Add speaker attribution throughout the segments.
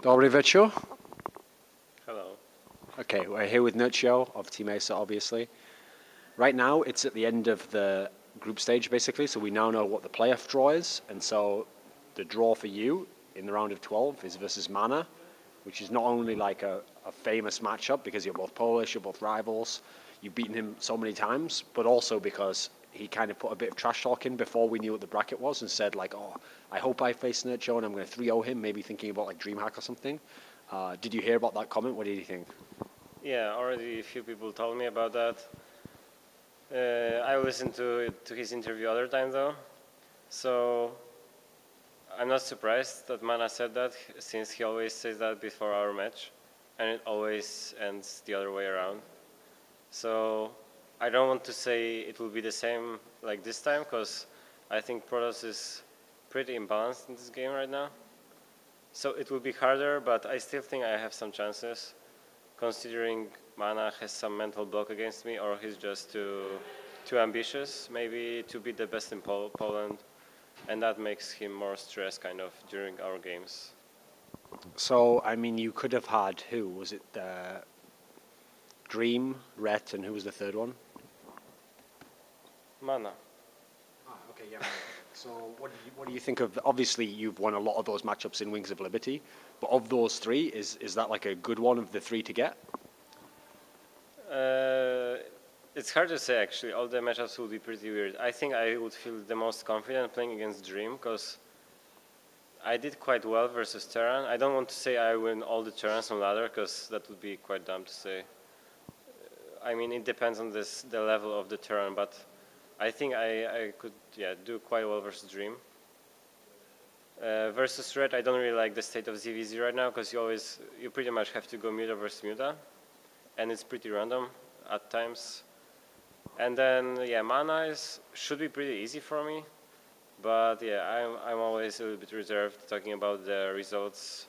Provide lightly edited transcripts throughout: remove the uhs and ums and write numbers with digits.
Speaker 1: Dobry wieczór.
Speaker 2: Hello.
Speaker 1: Okay, we're here with Nerchio of Team Acer, obviously. Right now, it's at the end of the group stage, basically, so we now know what the playoff draw is, and so the draw for you in the round of 12 is versus MaNa, which is not only like a famous matchup because you're both Polish, you're both rivals, you've beaten him so many times, but also because he kind of put a bit of trash talk in before we knew what the bracket was and said like, oh, I hope I face Nerchio and I'm going to 3-0 him, maybe thinking about like DreamHack or something. Did you hear about that comment? What did you think?
Speaker 2: Yeah, already a few people told me about that. I listened to his interview other time though, so I'm not surprised that MaNa said that, since he always says that before our match, and it always ends the other way around. So I don't want to say it will be the same like this time, because I think Protoss is pretty imbalanced in this game right now. So it will be harder, but I still think I have some chances, considering MaNa has some mental block against me, or he's just too ambitious, maybe, to be the best in Poland, and that makes him more stressed kind of during our games.
Speaker 1: So, I mean, you could have had, who? Was it Dream, Rhett, and who was the third one?
Speaker 2: MaNa.
Speaker 1: Okay, yeah. So what do you think of, obviously you've won a lot of those matchups in Wings of Liberty, but of those three, is that like a good one of the three to get?
Speaker 2: It's hard to say actually. All the matchups will be pretty weird. I think I would feel the most confident playing against Dream, because I did quite well versus Terran. I don't want to say I win all the Terrans on ladder, because that would be quite dumb to say. I mean, it depends on the level of the Terran, but I think I could do quite well versus Dream. Versus Red, I don't really like the state of ZVZ right now, because you pretty much have to go Muta versus Muta, and it's pretty random at times. And then MaNa should be pretty easy for me, but I'm always a little bit reserved talking about the results,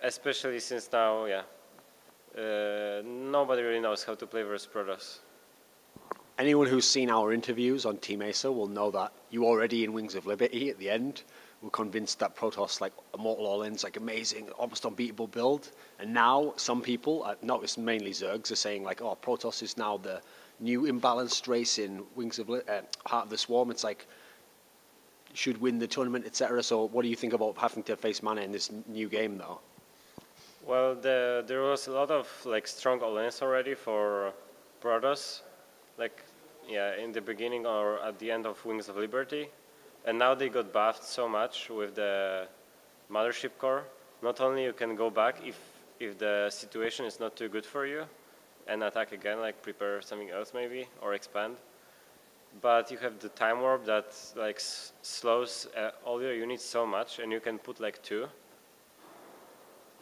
Speaker 2: especially since now nobody really knows how to play versus Protoss.
Speaker 1: Anyone who's seen our interviews on Team Acer will know that you already in Wings of Liberty at the end were convinced that Protoss, like Immortal All-In's like amazing, almost unbeatable build. And now some people, it's mainly Zergs, are saying like, oh, Protoss is now the new imbalanced race in Wings of Heart of the Swarm. It's like, should win the tournament, etc. So what do you think about having to face MaNa in this new game though?
Speaker 2: Well, there was a lot of like strong All-Ins already for Protoss, like in the beginning or at the end of Wings of Liberty, and now they got buffed so much with the Mothership Core. Not only you can go back if the situation is not too good for you and attack again, like prepare something else maybe, or expand, but you have the Time Warp that like slows all your units so much, and you can put like 2.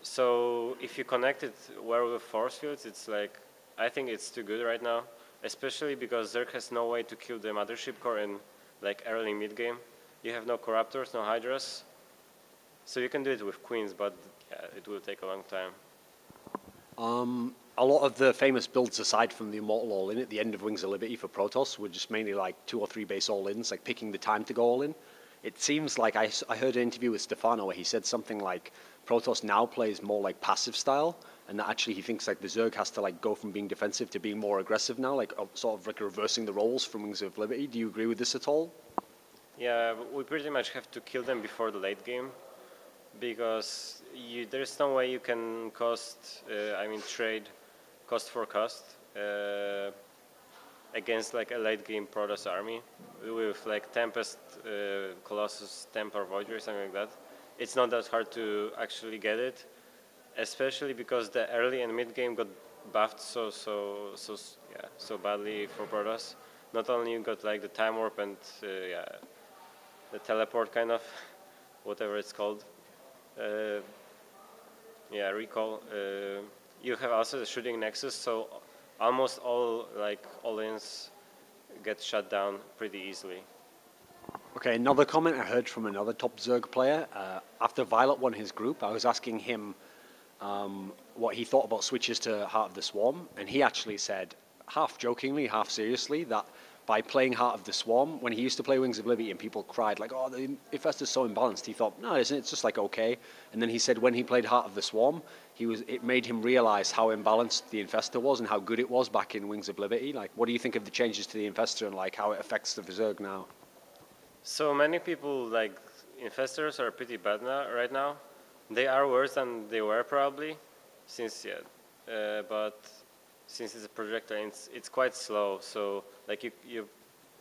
Speaker 2: So if you connect it well with force fields, it's like, I think it's too good right now, especially because Zerg has no way to kill the Mothership Core in like early mid game. You have no Corruptors, no Hydras, so you can do it with Queens, but it will take a long time.
Speaker 1: A lot of the famous builds, aside from the Immortal All-In at the end of Wings of Liberty for Protoss, were just mainly like 2 or 3 base All-Ins, like picking the time to go All-In. It seems like I heard an interview with Stefano where he said something like Protoss now plays more like passive style, and that actually he thinks like the Zerg has to like go from being defensive to being more aggressive now, like sort of like reversing the roles from Wings of Liberty. Do you agree with this at all?
Speaker 2: Yeah, we pretty much have to kill them before the late game, because there's no way you can trade cost for cost against like a late game Protoss army with like Tempest, Colossus, Templar, Void or something like that. It's not that hard to actually get it, especially because the early and mid game got buffed so badly for Protoss. Not only you got like the Time Warp and the teleport kind of, whatever it's called, recall. You have also the shooting nexus, so almost all like All-Ins get shut down pretty easily.
Speaker 1: Okay, another comment I heard from another top Zerg player. After Violet won his group, I was asking him what he thought about switches to Heart of the Swarm, and he actually said, half jokingly, half seriously, that by playing Heart of the Swarm, when he used to play Wings of Liberty and people cried like, oh, the Infestor's so imbalanced, he thought, no, isn't it? It's just like okay. And then he said when he played Heart of the Swarm, it made him realize how imbalanced the Infestor was and how good it was back in Wings of Liberty. Like, what do you think of the changes to the Infestor and like how it affects the Zerg now?
Speaker 2: So many people like Infestors are pretty bad now, right now. They are worse than they were probably, since but since it's a projectile, it's quite slow. So like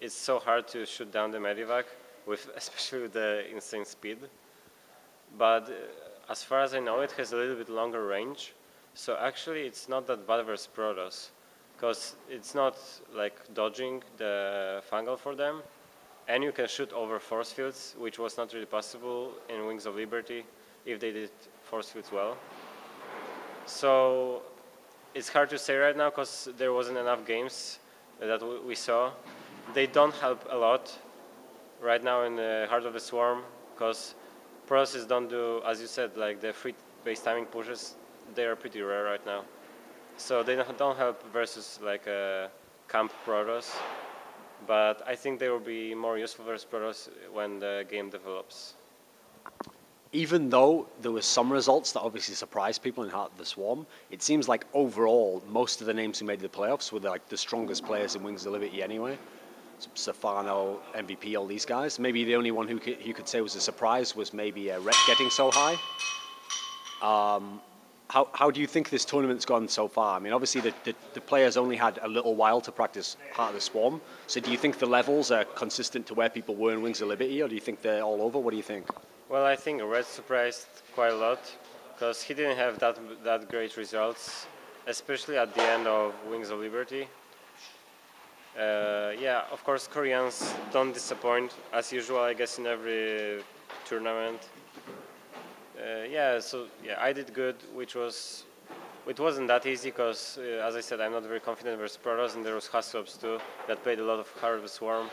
Speaker 2: it's so hard to shoot down the Medivac especially with the insane speed. But as far as I know, it has a little bit longer range. So actually, it's not that bad versus Protoss, because it's not like dodging the fungal for them, and you can shoot over force fields, which was not really possible in Wings of Liberty if they did force fields well. So it's hard to say right now because there wasn't enough games that we saw. They don't help a lot right now in the Heart of the Swarm because Processes don't do, as you said, like the free base timing pushes, they are pretty rare right now. So they don't help versus like a camp Protoss, but I think they will be more useful versus Protoss when the game develops.
Speaker 1: Even though there were some results that obviously surprised people in Heart of the Swarm, it seems like overall most of the names who made the playoffs were like the strongest players in Wings of Liberty anyway. Stefano, MVP, all these guys. Maybe the only one who you could say was a surprise was maybe Rhett getting so high. How do you think this tournament's gone so far? I mean, obviously the players only had a little while to practice Heart of the Swarm. So do you think the levels are consistent to where people were in Wings of Liberty, or do you think they're all over? What do you think?
Speaker 2: Well, I think Red surprised quite a lot because he didn't have that great results, especially at the end of Wings of Liberty. Yeah, of course, Koreans don't disappoint as usual, I guess, in every tournament. Yeah, I did good, it wasn't that easy because, as I said, I'm not very confident versus Protoss, and there was Hasselhoffs too that played a lot of Heart of the Swarm.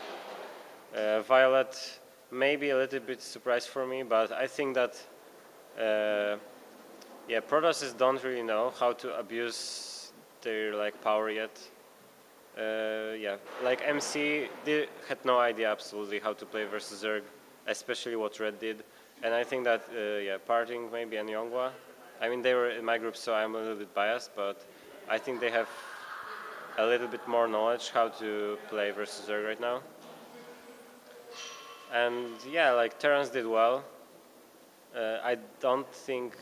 Speaker 2: Violet, maybe a little bit surprise for me, but I think that Protosses don't really know how to abuse their like power yet. Like MC, they had no idea absolutely how to play versus Zerg, especially what Red did. And I think that, Parting maybe and Yonghwa, I mean, they were in my group, so I'm a little bit biased, but I think they have a little bit more knowledge how to play versus Zerg right now. And yeah, like Terrans did well. I don't think,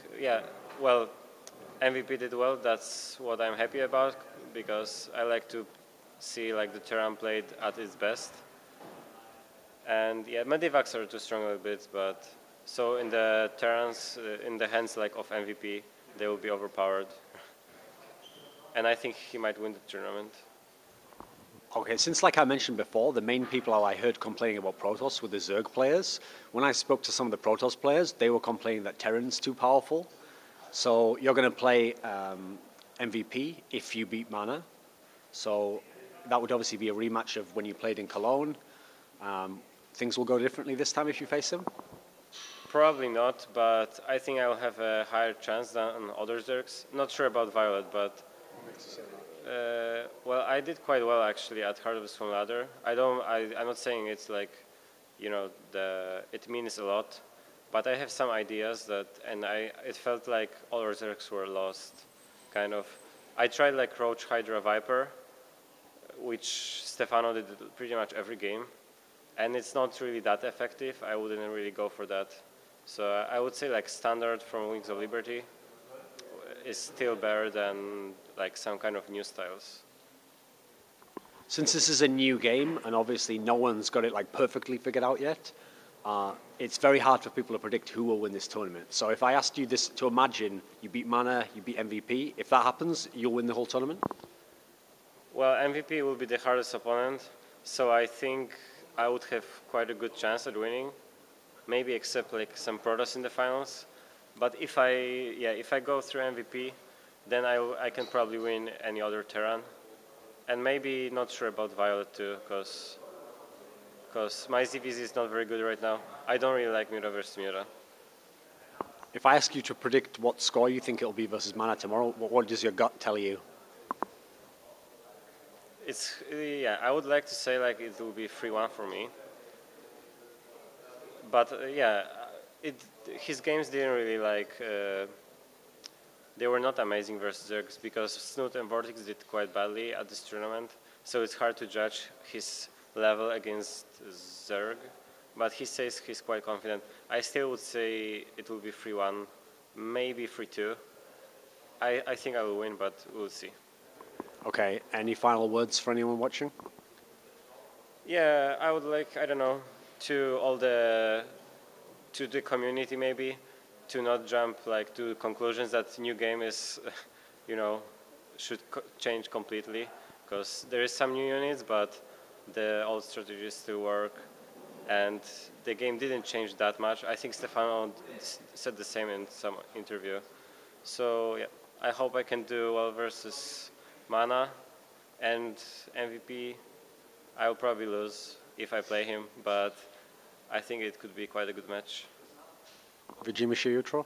Speaker 2: MVP did well. That's what I'm happy about because I like to see like the Terran played at its best. And yeah, Medivacs are too strong a little bit, but so in the Terrans, in the hands like of MVP, they will be overpowered. And I think he might win the tournament.
Speaker 1: Okay, since like I mentioned before, the main people I heard complaining about Protoss were the Zerg players. When I spoke to some of the Protoss players, they were complaining that Terran's too powerful. So you're going to play MVP if you beat MaNa. So that would obviously be a rematch of when you played in Cologne. Things will go differently this time if you face him?
Speaker 2: Probably not, but I think I'll have a higher chance than other Zergs. Not sure about Violet, but well, I did quite well actually at Heart of the Swarm ladder. I'm not saying it's like, you know, it means a lot, but I have some ideas and it felt like all our Zergs were lost, kind of. I tried like Roach, Hydra, Viper, which Stefano did pretty much every game, and it's not really that effective. I wouldn't really go for that. So I would say like standard from Wings of Liberty is still better than like some kind of new styles.
Speaker 1: Since this is a new game and obviously no one's got it like perfectly figured out yet, it's very hard for people to predict who will win this tournament. So if I asked you this to imagine you beat MaNa, you beat MVP, if that happens, you'll win the whole tournament?
Speaker 2: Well, MVP will be the hardest opponent, so I think I would have quite a good chance at winning. Maybe except like some Protoss in the finals. But if I go through MVP, then I can probably win any other Terran. And maybe not sure about Violet too, because my ZVZ is not very good right now. I don't really like Mira versus Mira.
Speaker 1: If I ask you to predict what score you think it'll be versus MaNa tomorrow, what does your gut tell you?
Speaker 2: It's yeah. I would like to say like it will be 3-1 for me, but yeah, his games didn't really like. They were not amazing versus Zergs because Snoot and Vortex did quite badly at this tournament, so it's hard to judge his level against Zerg. But he says he's quite confident. I still would say it will be 3-1, maybe 3-2. I think I will win, but we'll see.
Speaker 1: Okay, any final words for anyone watching?
Speaker 2: Yeah, I would like, I don't know, to the community maybe, to not jump like to conclusions that new game is, you know, should change completely, because there is some new units, but the old strategies still work, and the game didn't change that much. I think Stefano said the same in some interview. So yeah, I hope I can do well versus MaNa, and MVP. I will probably lose if I play him, but I think it could be quite a good match.
Speaker 1: Widzimy się jutro.